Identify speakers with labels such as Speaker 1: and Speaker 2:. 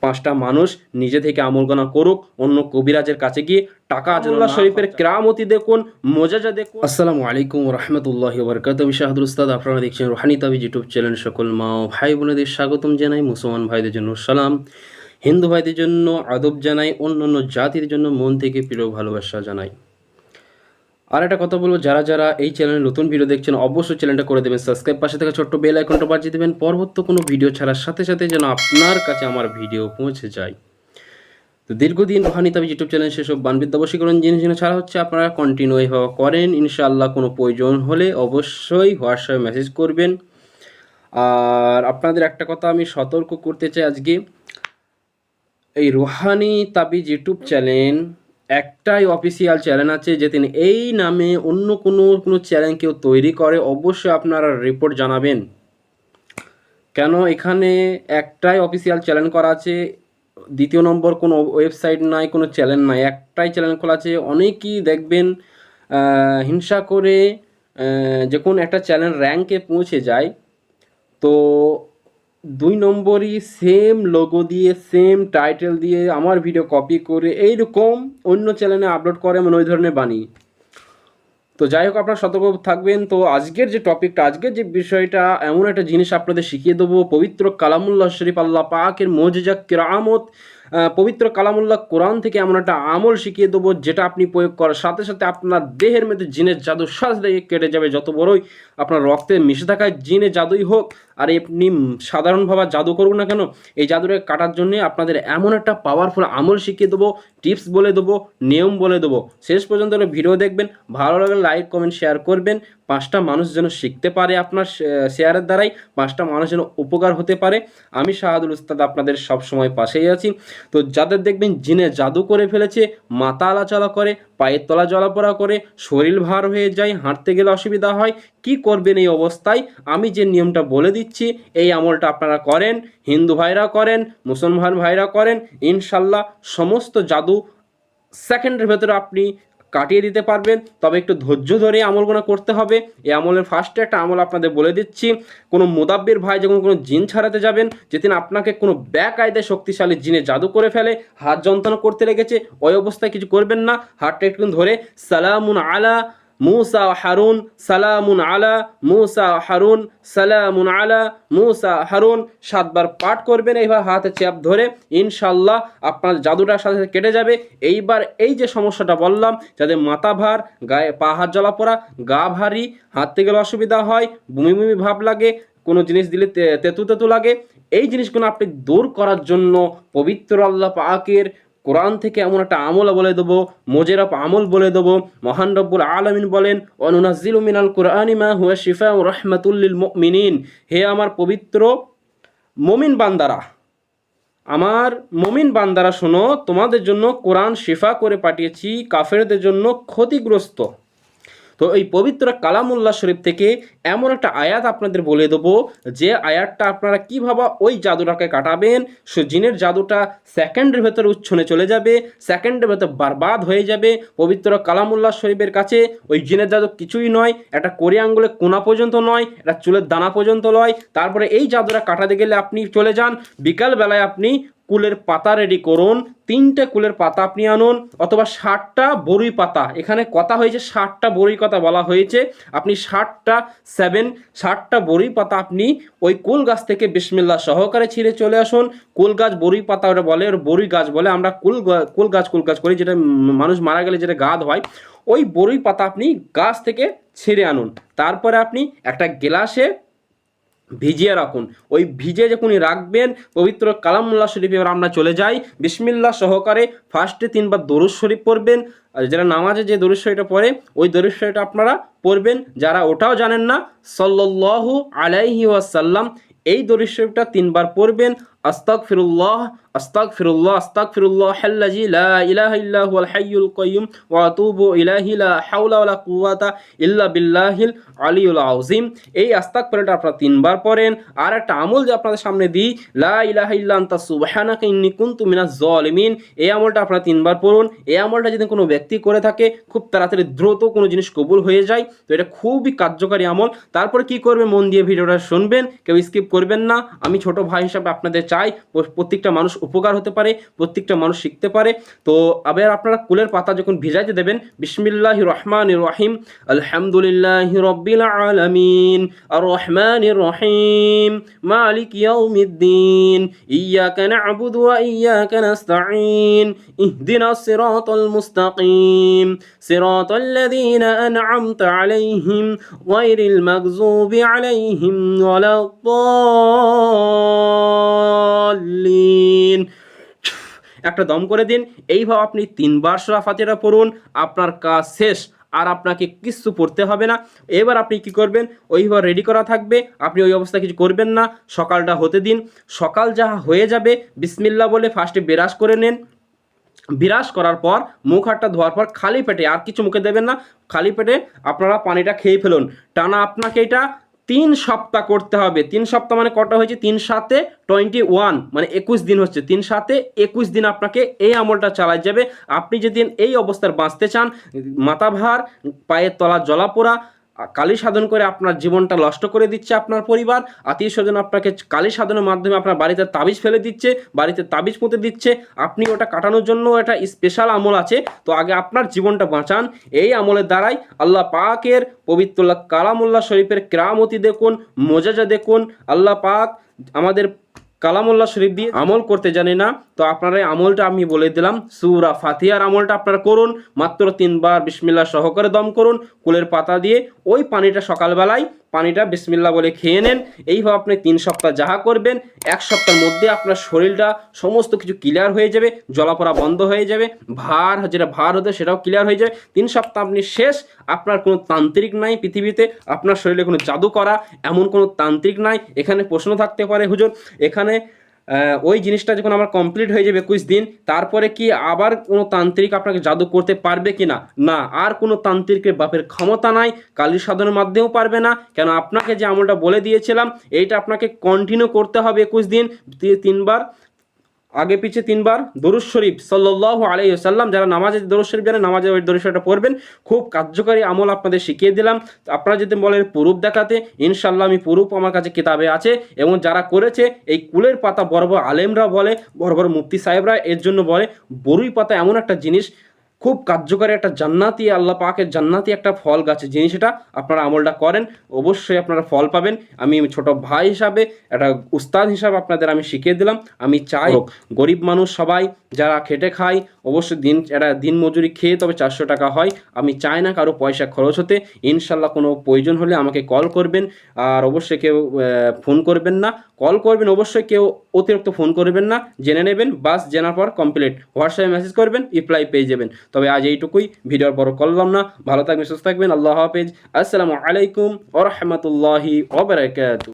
Speaker 1: 5টা মানুষ নিজে থেকে আমলগণা করুক, অন্য কবিরাজের কাছে গিয়ে টাকা আল্লাহ শরীফের কেরামতি দেখুন, মোজাজা দেখুন। আসসালামু আলাইকুম রহমতুল্লাহি ওয়া বারাকাতুহু। আমি শাহাদুল উস্তাদ, আপনারা দেখছেন রুহানি তাবিজ ইউটিউব চ্যানেল। সকল মা ও ভাই বোনেদের স্বাগতম জানাই। মুসলমান ভাইদের জন্য সালাম, হিন্দু ভাইদের জন্য আদব জানাই, অন্যান্য জাতির জন্য মন থেকে প্রিয় ভালোবাসা জানাই। আর একটা কথা বলবো, যারা যারা এই চ্যানেলে নতুন ভিডিও দেখছেন অবশ্যই চ্যানেলটা করে দেবেন সাবস্ক্রাইব, পাশে থেকে ছোট্ট বেল আইকনটা বাজিয়ে দেবেন, পরবর্তী কোনো ভিডিও ছাড়ার সাথে সাথে যেন আপনার কাছে আমার ভিডিও পৌঁছে যায়। তো দীর্ঘদিন রুহানি তাবিজ ইউটিউব চ্যানেল সেসব বানবিদ্যা বশীকরণ জিনিস ছাড়া হচ্ছে, আপনারা কন্টিনিউ এইভাবে করেন। ইনশাআল্লাহ কোনো প্রয়োজন হলে অবশ্যই হোয়াটসঅ্যাপে মেসেজ করবেন। আর আপনাদের একটা কথা আমি সতর্ক করতে চাই, আজকে এই রুহানি তাবিজ ইউটিউব চ্যানেল একটাই অফিসিয়াল চ্যানেল আছে, যেদিন এই নামে অন্য কোনো চ্যানেল কেউ তৈরি করে অবশ্যই আপনারা রিপোর্ট জানাবেন। কেন এখানে একটাই অফিসিয়াল চ্যানেল করা আছে, দ্বিতীয় নম্বর কোনো ওয়েবসাইট নাই, কোনো চ্যানেল নাই, একটাই চ্যানেল খোলা আছে। অনেকেই দেখবেন হিংসা করে যে কোনো একটা চ্যানেল র্যাঙ্কে পৌঁছে যায়, তো 2 নম্বরই সেম লোগো দিয়ে সেম টাইটেল দিয়ে আমার ভিডিও কপি করে এইরকম অন্য চ্যানেলে আপলোড করে, মানে ওই ধরনের বানিয়ে। তো যাই হোক, আপনারা সতর্ক থাকবেন। তো আজকের যে টপিকটা, আজকের যে বিষয়টা, এমন একটা জিনিস আপনাদের শিখিয়ে দেবো, পবিত্র কালামুল্লাহ শরীফ, আল্লাহ পাকের মুজিজা কেরামত, পবিত্র কালামুল্লাহ কোরআন থেকে এমন একটা আমল শিখিয়ে দেবো, যেটা আপনি প্রয়োগ করার সাথে সাথে আপনার দেহের মধ্যে জিনের জাদু সাথে কেটে যাবে। যত বড়ই আপনার রক্তে মিশে থাকা জিনের জাদুই হোক, আর আপনি সাধারণভাবে জাদু করুন না কেন, এই জাদুটাকে কাটার জন্য আপনাদের এমন একটা পাওয়ারফুল আমল শিখিয়ে দেবো, টিপস বলে দেবো, নিয়ম বলে দেবো। শেষ পর্যন্ত ভিডিও দেখবেন, ভালো লাগলে লাইক কমেন্ট শেয়ার করবেন। 5টা মানুষ যেন শিখতে পারে, আপনার শেয়ারের দ্বারাই 5টা মানুষ যেন উপকার হতে পারে। আমি শাহাদুল উস্তাদ আপনাদের সব সময় পাশেই আছি। তো যাদের দেখবেন জিনে জাদু করে ফেলেছে, মাথা আলাচলা করে, পায়ের তলা জ্বলাপোড়া করে, শরীর ভার হয়ে যায়, হাঁটতে গেলে অসুবিধা হয়, কি করবেন এই অবস্থায়? আমি যে নিয়মটা বলে দিচ্ছি, এই আমলটা আপনারা করেন, হিন্দু ভাইরা করেন, মুসলমান ভাইরা করেন, ইনশাল্লাহ সমস্ত জাদু সেকেন্ডের ভেতরে আপনি কাটিয়ে দিতে পারবেন। তবে একটু ধৈর্য ধরে আমলগুলো করতে হবে। এই আমলের ফার্স্টে একটা আমল আপনাদের বলে দিচ্ছি। কোনো মুদাব্বির ভাই যখন কোনো জিন ছাড়াতে যাবেন, যেদিন আপনাকে কোনো বেকায়দায় শক্তিশালী জিনে জাদু করে ফেলে, হাত যন্ত্রণা করতে লেগেছে, ওই অবস্থায় কিছু করবেন না। হাতটা একটু ধরে সালামুন আলা মুসা হারুন, সালামুন আলা মুসা হারুন, সালামুন আলা মুসা হারুন 7 বার পাঠ করবেন। এইবার হাতে চাপ ধরে, ইনশাল্লাহ আপনার জাদুটার সাথে কেটে যাবে। এইবার এই যে সমস্যাটা বললাম, যাদের মাথা ভার, গায়ে পা হাত জ্বালা পোড়া, গা ভারী, হাঁটতে গেলে অসুবিধা হয়, বমি বমি ভাব লাগে, কোনো জিনিস দিলে তেতু তেতু লাগে, এই জিনিসগুলো আপনি দূর করার জন্য পবিত্র আল্লাহ পাকের কোরআন থেকে এমন একটা আমল বলে দেবো, মোজেরাপ আমল বলে দেবো। মহান রব্বুল আলামিন বলেন, অনুনাজ্জিলু মিনাল কুরআনি মা হুয়া শিফাউ রাহমাতুল লিল মুমিনিন। হে আমার পবিত্র মুমিন বান্দারা, আমার মুমিন বান্দারা শোনো, তোমাদের জন্য কোরআন শিফা করে পাঠিয়েছি, কাফেরদের জন্য ক্ষতিগ্রস্ত। তো এই পবিত্র কালামুল্লাহ শরীফ থেকে এমন একটা আয়াত আপনাদের বলে দেবো, যে আয়াতটা আপনারা কীভাবে ওই জাদুটাকে কাটাবেন। জিনের জাদুটা সেকেন্ডের ভেতরে উচ্ছনে চলে যাবে, সেকেন্ডের ভেতর বারবাদ হয়ে যাবে। পবিত্র কালামুল্লাহ শরীফের কাছে ওই জিনের জাদু কিছুই নয়, একটা কড়ি আঙ্গুলের কোনা পর্যন্ত নয়, একটা চুলের দানা পর্যন্ত নয়। তারপরে এই জাদুটা কাটাতে গেলে আপনি চলে যান বিকালবেলায়, আপনি কুলের পাতা রেডি করুন, 3টে কুলের পাতা আপনি আনুন, অথবা 60টা বড়ই পাতা। এখানে কথা হয়েছে 60টা বড়ই কথা বলা হয়েছে, আপনি 60টা বড়ই পাতা আপনি ওই কুল গাছ থেকে বিসমিল্লাহ সহকারে ছিঁড়ে চলে আসুন। কুল গাছ বড়ই পাতা ওটা বলে, ওর বড়ই গাছ বলে, আমরা কুল গাছ করি, যেটা মানুষ মারা গেলে যেটা গাদ হয়, ওই বড়ই পাতা আপনি গাছ থেকে ছিঁড়ে আনুন। তারপরে আপনি একটা গ্লাসে ভিজিয়ে রাখুন। ওই ভিজে যখন রাখবেন, পবিত্র কালামুল্লাহ শরীফে এবার আমরা চলে যাই। বিসমিল্লাহ সহকারে ফার্স্টে 3 বার দরুদ শরীফ পড়বেন। আর যারা নামাজে যে দরুদ শরীফটা পড়ে, ওই দরুদ শরীফটা আপনারা পড়বেন। যারা ওটাও জানেন না, সাল্লাল্লাহু আলাইহি ওয়াসাল্লাম, এই দরুদ শরীফটা 3 বার পড়বেন। আস্তাগফিরুল্লাহ আস্তাগফিরুল্লাহ আস্তাগফিরুল্লাহাল্লাযী লা ইলাহা ইল্লা হুয়াল হাইয়ুল কাইয়্যুম ওয়া আতুবু ইলাইহি লা হাওলা ওয়ালা কুওয়াতা ইল্লা বিল্লাহিল আলিয়্যুল আযীম। এই আস্তাগফিরুল্লাহটা আপনারা 3 বার পড়েন। আর একটা আমল যে আপনাদের সামনে দিই, লা ইলাহা ইল্লা আনতা সুবহানাকা ইন্নী কুনতু মিনাজ জালিমিন, এই আমলটা আপনারা 3 বার পড়ুন। এই আমলটা যদি কোনো ব্যক্তি করে থাকে, খুব তাড়াতাড়ি দ্রুত কোনো জিনিস কবুল হয়ে যায়। তো এটা খুবই কার্যকারী আমল। তারপরে কি করবে, মন দিয়ে ভিডিওটা শুনবেন, কেউ স্কিপ করবেন না। আমি ছোট ভাই হিসাবে আপনাদের চাই প্রত্যেকটা মানুষ উপকার হতে পারে, প্রত্যেকটা মানুষ শিখতে পারে। তো আবার আপনারা কুলের পাতা যখন ভিজাইতে দেবেন, বিসমিল্লাহির রহমানির রহিম, আলহামদুলিল্লাহি রাব্বিল আলামিন, আর রহমানির রহিম, মালিক ইয়াউমিদ্দিন, ইয়াকা না'বুদু ওয়া ইয়াকা নাস্তাঈন, ইহদিনাস সিরাতাল মুস্তাকিম, সিরাতাল লাযীনা আন'আমতা আলাইহিম গায়রিল মাগযুবি আলাইহিম ওয়ালাদ-দাল্লিন। একটা দম করে দিন। এইভাবে আপনি 3 বার সূরা ফাতিহা পড়ুন, আপনার কাজ শেষ। আর আপনাকে কিছু পড়তে হবে না। এবার আপনি কি করবেন, ওইভাবে রেডি করা থাকবে, আপনি ওই অবস্থায় কিছু করবেন না, সকালটা হতে দিন। সকাল যা হয়ে যাবে বিসমিল্লাহ বলে ফার্স্টে বিরাজ করে নেন। বিরাজ করার পর মুখ হাতটা ধোয়ার পর খালি পেটে, আর কিছু মুখে দেবেন না, খালি পেটে আপনারা পানিটা খেয়ে ফেলুন। টানা আপনাকে এটা 3 সপ্তাহ করতে হবে। 3 সপ্তাহ মানে কটা হয়েছে, 3 7 21, মানে 21 দিন হচ্ছে। 3 7 21 দিন আপনাকে এই আমলটা চালাই যাবে। আপনি যদি এই অবস্থার বাঁচতে চান, মাথা ভার, পায়ের তলা জ্বলাপোড়া, কালী সাধন করে আপনার জীবনটা নষ্ট করে দিচ্ছে আপনার পরিবার, আত্মীয় স্বজন আপনাকে কালী সাধনের মাধ্যমে আপনার বাড়িতে তাবিজ ফেলে দিচ্ছে, বাড়িতে তাবিজ পুঁতে দিচ্ছে, আপনি ওটা কাটানোর জন্য একটা স্পেশাল আমল আছে। তো আগে আপনার জীবনটা বাঁচান। এই আমলের দ্বারাই আল্লাহ পাকের পবিত্র কালামুল্লাহ শরীফের কেরামতি দেখুন, মোজাজা দেখুন। আল্লাহ পাক আমাদের কালামুল্লাহ শরীফ দিয়ে আমল করতে জানি না, তো আপনারা এই আমলটা আমি বলে দিলাম। সূরা ফাতিহার আমলটা আপনারা করুন, মাত্র 3 বার বিসমিল্লাহ সহকারে দম করুন কুলের পাতা দিয়ে। ওই পানিটা সকালবেলায় পানিটা বিসমিল্লাহ বলে খেয়ে নেন। এইভাবে আপনি 3 সপ্তাহ যাহা করবেন, 1 সপ্তাহের মধ্যে আপনার শরীরটা সমস্ত কিছু ক্লিয়ার হয়ে যাবে, জ্বলাপোড়া বন্ধ হয়ে যাবে, যেটা ভার হতো সেটাও ক্লিয়ার হয়ে যাবে। 3 সপ্তাহ আপনি শেষ। আপনার কোনো তান্ত্রিক নাই পৃথিবীতে, আপনার শরীরে কোনো জাদু করা এমন কোনো তান্ত্রিক নাই। এখানে প্রশ্ন থাকতে পারে, হুজুর এখানে ওই জিনিসটা যখন আমার কমপ্লিট হয়ে যাবে 21 দিন, তারপরে কি আবার কোনো তান্ত্রিক আপনাকে জাদু করতে পারবে কি না? না, আর কোনো তান্ত্রিকের বাপের ক্ষমতা নাই, কালী সাধনের মাধ্যমেও পারবে না। কেন, আপনাকে যে আমলটা বলে দিয়েছিলাম এইটা আপনাকে কন্টিনিউ করতে হবে 21 দিন, 3 বার, আগে পিছে 3 বার দরুদ শরীফ সাল্লাল্লাহু আলাইহি ওয়াসাল্লাম। যারা নামাজে দরুদ শরীফ জানে, নামাজে ওই দরুদ শরীফটা পড়বেন। খুব কার্যকরী আমল আপনাদের শিখিয়ে দিলাম। আপনারা যদি বলেন প্রুফ দেখাতে, ইনশাল্লাহ আমি প্রুফ আমার কাছে কিতাবে আছে। এবং যারা করেছে এই কুলের পাতা, বড় বড় আলেমরা বলে, বড় বড় মুফতি সাহেবরা এর জন্য বলে, বরুই পাতা এমন একটা জিনিস, খুব কার্যকরী একটা জান্নাতি, আল্লাহ পাকের জান্নাতি একটা ফল গাছের জিনিস। এটা আপনারা আমলটা করেন, অবশ্যই আপনারা ফল পাবেন। আমি ছোট ভাই হিসাবে, একটা উস্তাদ হিসাবে আপনাদের আমি শিখিয়ে দিলাম। আমি চাই গরিব মানুষ সবাই যারা খেটে খায়, অবশ্যই দিন মজুরি খেয়ে তবে 400 টাকা হয়। আমি চাই না কারো পয়সা খরচ হতে। ইনশাল্লাহ কোনো প্রয়োজন হলে আমাকে কল করবেন, আর অবশ্যই কেউ ফোন করবেন না। কল করবেন অবশ্যই, কেউ অতিরিক্ত ফোন করবেন না, জেনে নেবেন, বাস জানার পর কমপ্লিট। হোয়াটসঅ্যাপে মেসেজ করবেন, রিপ্লাই পেয়ে যাবেন। তবে আজ এইটুকুই, ভিডিওর বড় করলাম না। ভালো থাকবেন, সুস্থ থাকবেন। আল্লাহ হাফেজ। আসসালামু আলাইকুম ওয়া রাহমাতুল্লাহি ওয়া বারাকাতুহু।